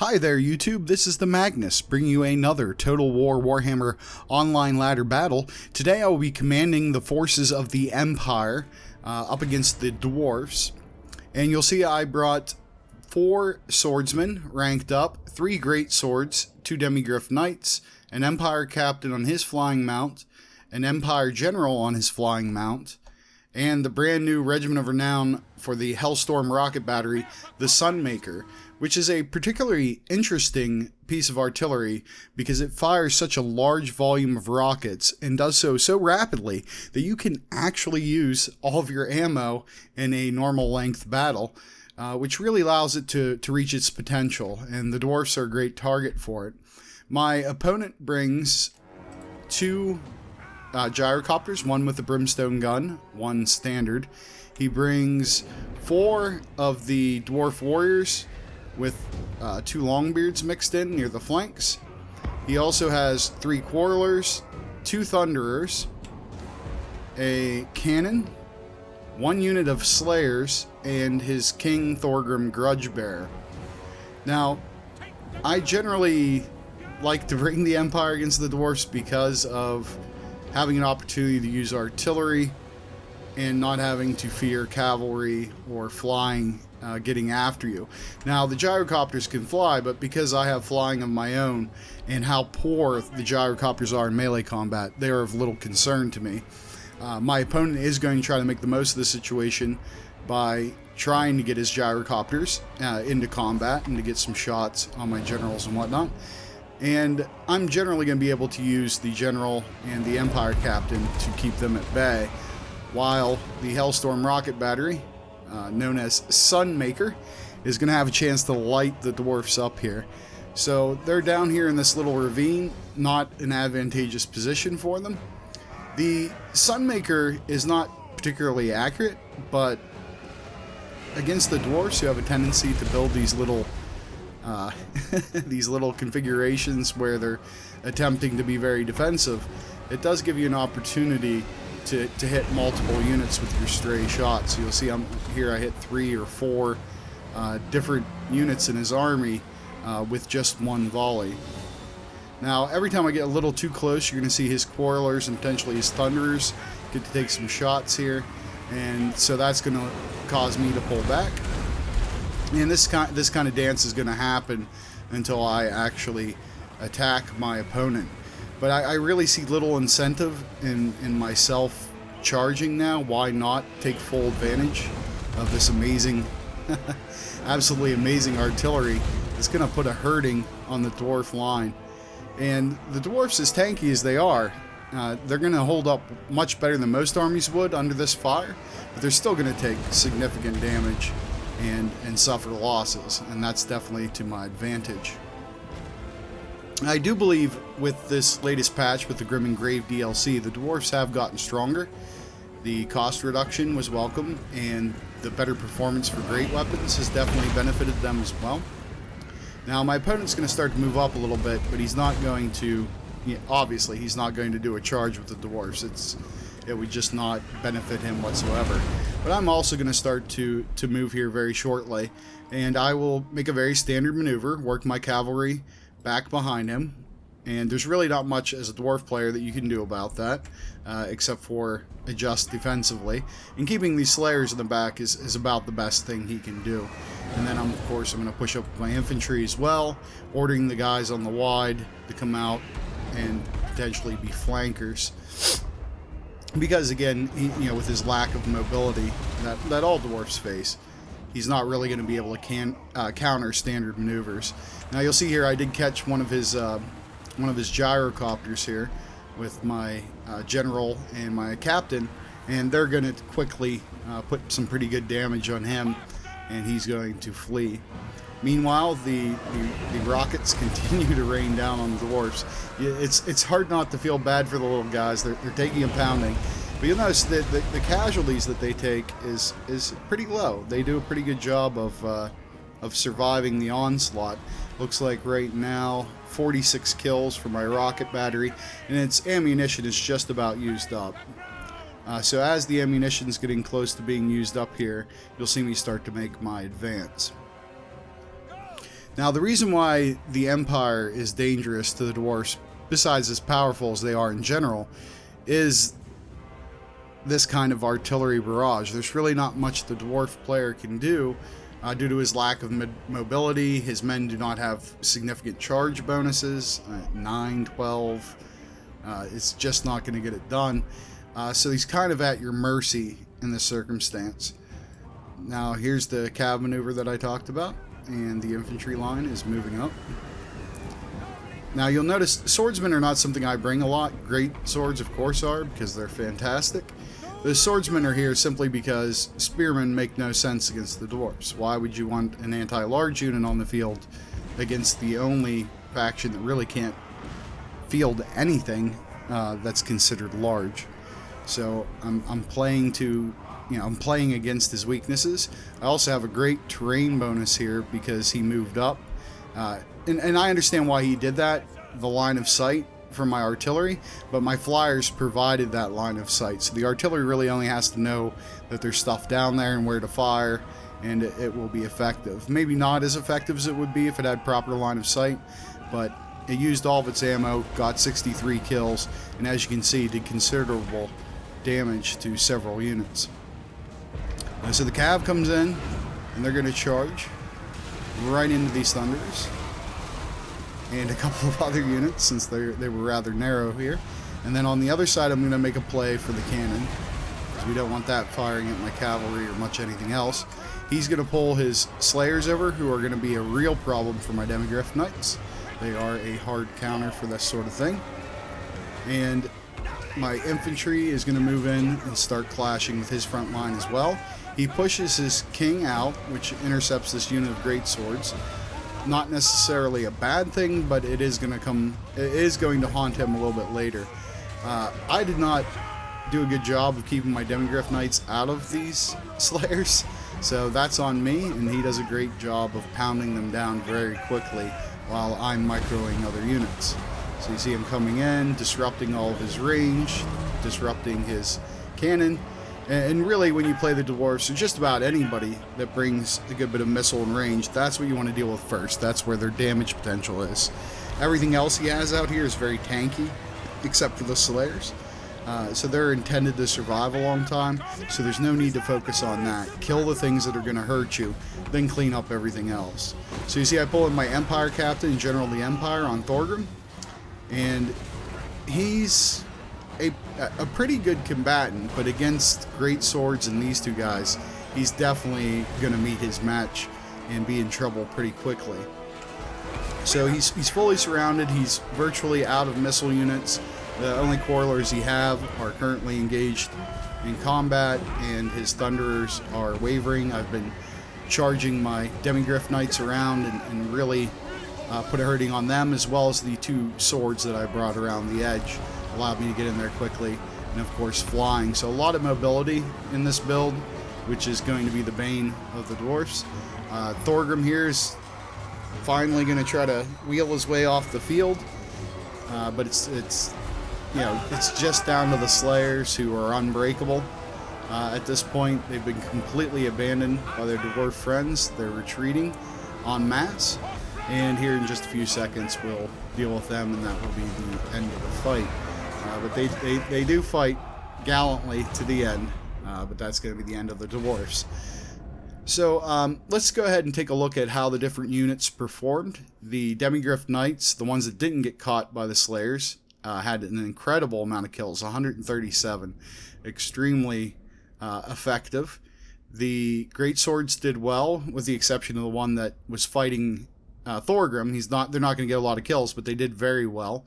Hi there YouTube, this is the Magnus, bringing you another Total War Warhammer online ladder battle. Today I will be commanding the forces of the Empire up against the Dwarfs. And you'll see I brought 4 swordsmen ranked up, 3 great swords, 2 demigryph knights, an Empire captain on his flying mount, an Empire general on his flying mount, and the brand new Regiment of Renown for the Hellstorm rocket battery, the Sunmaker, which is a particularly interesting piece of artillery because it fires such a large volume of rockets and does so rapidly that you can actually use all of your ammo in a normal length battle, which really allows it to reach its potential, and the Dwarfs are a great target for it. My opponent brings 2 gyrocopters, one with a brimstone gun, one standard. He brings 4 of the dwarf warriors with 2 longbeards mixed in near the flanks. He also has 3 quarrelers, 2 thunderers, a cannon, 1 unit of slayers, and his King Thorgrim Grudgebearer. Now, I generally like to bring the Empire against the Dwarfs because of having an opportunity to use artillery and not having to fear cavalry or flying getting after you. Now, the gyrocopters can fly, but because I have flying of my own and how poor the gyrocopters are in melee combat, they are of little concern to me. My opponent is going to try to make the most of the situation by trying to get his gyrocopters into combat and to get some shots on my generals and whatnot. And I'm generally going to be able to use the general and the Empire captain to keep them at bay, while the Hellstorm rocket battery, known as Sunmaker, is going to have a chance to light the Dwarfs up here. So they're down here in this little ravine, not an advantageous position for them. The Sunmaker is not particularly accurate, but against the Dwarfs, who have a tendency to build these little these little configurations where they're attempting to be very defensive, it does give you an opportunity to hit multiple units with your stray shots. So you'll see here I hit 3 or 4 different units in his army with just one volley. Now, every time I get a little too close, you're going to see his quarrelers and potentially his thunderers get to take some shots here, and so that's going to cause me to pull back. And this kind of dance is going to happen until I actually attack my opponent. But I really see little incentive in myself charging now. Why not take full advantage of this amazing, absolutely amazing artillery that's going to put a hurting on the dwarf line. And the dwarfs, as tanky as they are, they're going to hold up much better than most armies would under this fire, but they're still going to take significant damage and suffer losses, and that's definitely to my advantage. I do believe with this latest patch with the Grim and Grave DLC, the Dwarfs have gotten stronger. The cost reduction was welcome, and the better performance for great weapons has definitely benefited them as well. Now, my opponent's going to start to move up a little bit, but he's not going to, obviously, he's not going to do a charge with the Dwarfs. It would just not benefit him whatsoever. But I'm also going to start to move here very shortly, and I will make a very standard maneuver, work my cavalry back behind him, and there's really not much as a dwarf player that you can do about that, except for adjust defensively. And keeping these slayers in the back is about the best thing he can do. And then of course I'm going to push up my infantry as well, ordering the guys on the wide to come out and potentially be flankers. Because again, with his lack of mobility that all dwarfs face, he's not really going to be able to counter standard maneuvers. Now you'll see here I did catch one of his gyrocopters here with my general and my captain, and they're going to quickly put some pretty good damage on him, and he's going to flee. Meanwhile, the rockets continue to rain down on the dwarfs. It's hard not to feel bad for the little guys. They're taking a pounding. But you'll notice that the casualties that they take is pretty low. They do a pretty good job of surviving the onslaught. Looks like right now 46 kills for my rocket battery, and its ammunition is just about used up. So as the ammunition is getting close to being used up here, you'll see me start to make my advance. Now, the reason why the Empire is dangerous to the Dwarfs, besides as powerful as they are in general, is this kind of artillery barrage. There's really not much the Dwarf player can do due to his lack of mobility. His men do not have significant charge bonuses, 9, 12. It's just not going to get it done. So he's kind of at your mercy in this circumstance. Now, here's the cav maneuver that I talked about, and the infantry line is moving up. Now, you'll notice swordsmen are not something I bring a lot. Great swords, of course, are, because they're fantastic. The swordsmen are here simply because spearmen make no sense against the dwarfs. Why would you want an anti-large unit on the field against the only faction that really can't field anything that's considered large? So I'm playing to, I'm playing against his weaknesses. I also have a great terrain bonus here because he moved up, and I understand why he did that. The line of sight from my artillery, but my flyers provided that line of sight, so the artillery really only has to know that there's stuff down there and where to fire, and it will be effective. Maybe not as effective as it would be if it had proper line of sight, but it used all of its ammo, got 63 kills, and as you can see, did considerable damage to several units. So the cav comes in, and they're going to charge right into these thunders and a couple of other units, since they were rather narrow here. And then on the other side, I'm going to make a play for the cannon, because we don't want that firing at my cavalry or much anything else. He's going to pull his slayers over, who are going to be a real problem for my demigryph knights. They are a hard counter for this sort of thing. And my infantry is going to move in and start clashing with his front line as well. He pushes his king out, which intercepts this unit of great swords. Not necessarily a bad thing, but it is going to haunt him a little bit later. I did not do a good job of keeping my demigryph knights out of these slayers, so that's on me, and he does a great job of pounding them down very quickly while I'm microing other units. So you see him coming in, disrupting all of his range, disrupting his cannon. And really, when you play the dwarfs, or just about anybody that brings a good bit of missile and range, that's what you want to deal with first. That's where their damage potential is. Everything else he has out here is very tanky, except for the slayers. So they're intended to survive a long time, so there's no need to focus on that. Kill the things that are going to hurt you, then clean up everything else. So you see I pull in my Empire Captain, General of the Empire, on Thorgrim, and he's a pretty good combatant, but against great swords and these two guys, he's definitely going to meet his match and be in trouble pretty quickly. So he's fully surrounded. He's virtually out of missile units. The only quarrelers he have are currently engaged in combat, and his thunderers are wavering. I've been charging my demigryph knights around and really put a hurting on them, as well as the two swords that I brought around the edge allowed me to get in there quickly, and of course flying. So a lot of mobility in this build, which is going to be the bane of the dwarfs. Thorgrim here is finally going to try to wheel his way off the field, but it's just down to the slayers, who are unbreakable. At this point, they've been completely abandoned by their dwarf friends. They're retreating en masse, and here in just a few seconds we'll deal with them, and that will be the end of the fight. But they do fight gallantly to the end, but that's going to be the end of the dwarfs. So let's go ahead and take a look at how the different units performed. The demigryph knights, the ones that didn't get caught by the slayers, had an incredible amount of kills, 137, extremely effective. The great swords did well, with the exception of the one that was fighting Thorgrim. They're not going to get a lot of kills, but they did very well.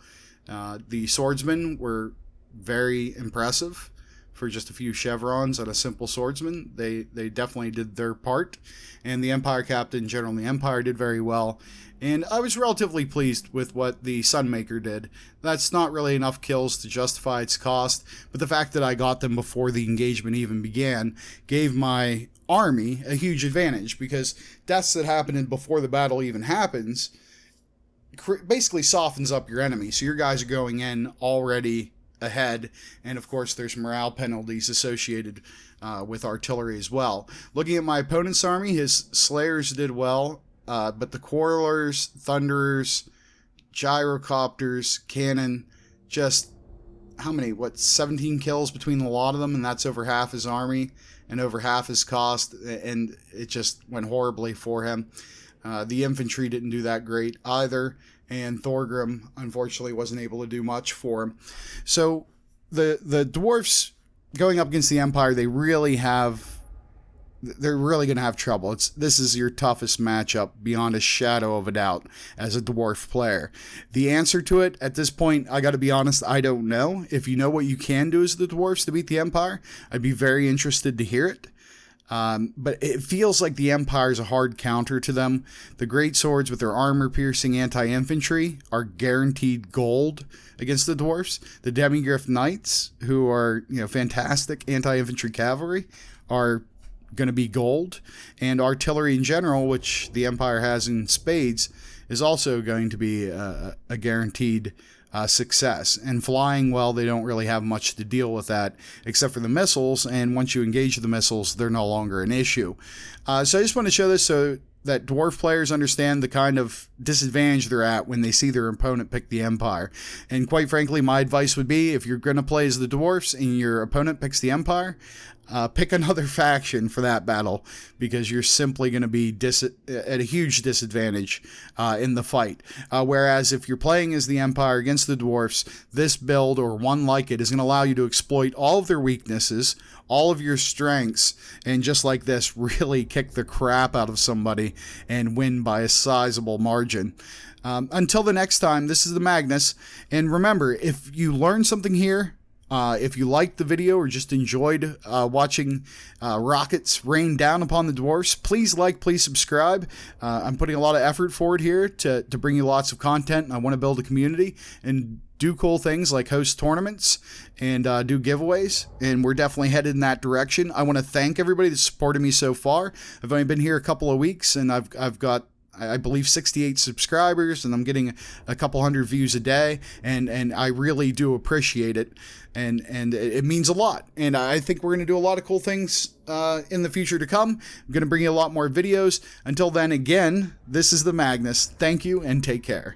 The swordsmen were very impressive for just a few chevrons on a simple swordsman. They definitely did their part, and the Empire Captain, General of the Empire, did very well. And I was relatively pleased with what the Sunmaker did. That's not really enough kills to justify its cost, but the fact that I got them before the engagement even began gave my army a huge advantage, because deaths that happen before the battle even happens basically softens up your enemy. So your guys are going in already ahead, and of course there's morale penalties associated with artillery as well. Looking at my opponent's army, his slayers did well, but the Quarrelers, Thunderers, Gyrocopters, Cannon, just how many? 17 kills between a lot of them, and that's over half his army and over half his cost, and it just went horribly for him. The infantry didn't do that great either, and Thorgrim unfortunately wasn't able to do much for him. So the dwarfs going up against the Empire, they're really going to have trouble. This is your toughest matchup beyond a shadow of a doubt as a dwarf player. The answer to it at this point, I got to be honest, I don't know. If you know what you can do as the dwarfs to beat the Empire, I'd be very interested to hear it. But it feels like the Empire is a hard counter to them. The great swords with their armor-piercing anti-infantry are guaranteed gold against the dwarfs. The Demigryph Knights, who are fantastic anti-infantry cavalry, are going to be gold, and artillery in general, which the Empire has in spades, is also going to be a guaranteed success. And flying, well, they don't really have much to deal with that except for the missiles, and once you engage the missiles, they're no longer an issue. So I just want to show this so that dwarf players understand the kind of disadvantage they're at when they see their opponent pick the Empire. And quite frankly, my advice would be, if you're going to play as the dwarfs and your opponent picks the Empire, pick another faction for that battle, because you're simply going to be at a huge disadvantage in the fight. Whereas if you're playing as the Empire against the dwarfs, this build or one like it is going to allow you to exploit all of their weaknesses, all of your strengths, and just like this, really kick the crap out of somebody and win by a sizable margin. Until the next time, this is the Magnus, and remember, if you learned something here, if you liked the video or just enjoyed watching rockets rain down upon the dwarfs, please please subscribe. I'm putting a lot of effort forward here to bring you lots of content, and I want to build a community and do cool things like host tournaments and do giveaways, and we're definitely headed in that direction. I want to thank everybody that's supported me so far. I've only been here a couple of weeks, and I've got, I believe, 68 subscribers, and I'm getting a couple hundred views a day, and I really do appreciate it, and it means a lot. And I think we're going to do a lot of cool things in the future to come. I'm going to bring you a lot more videos. Until then, again, this is the Magnus. Thank you, and take care.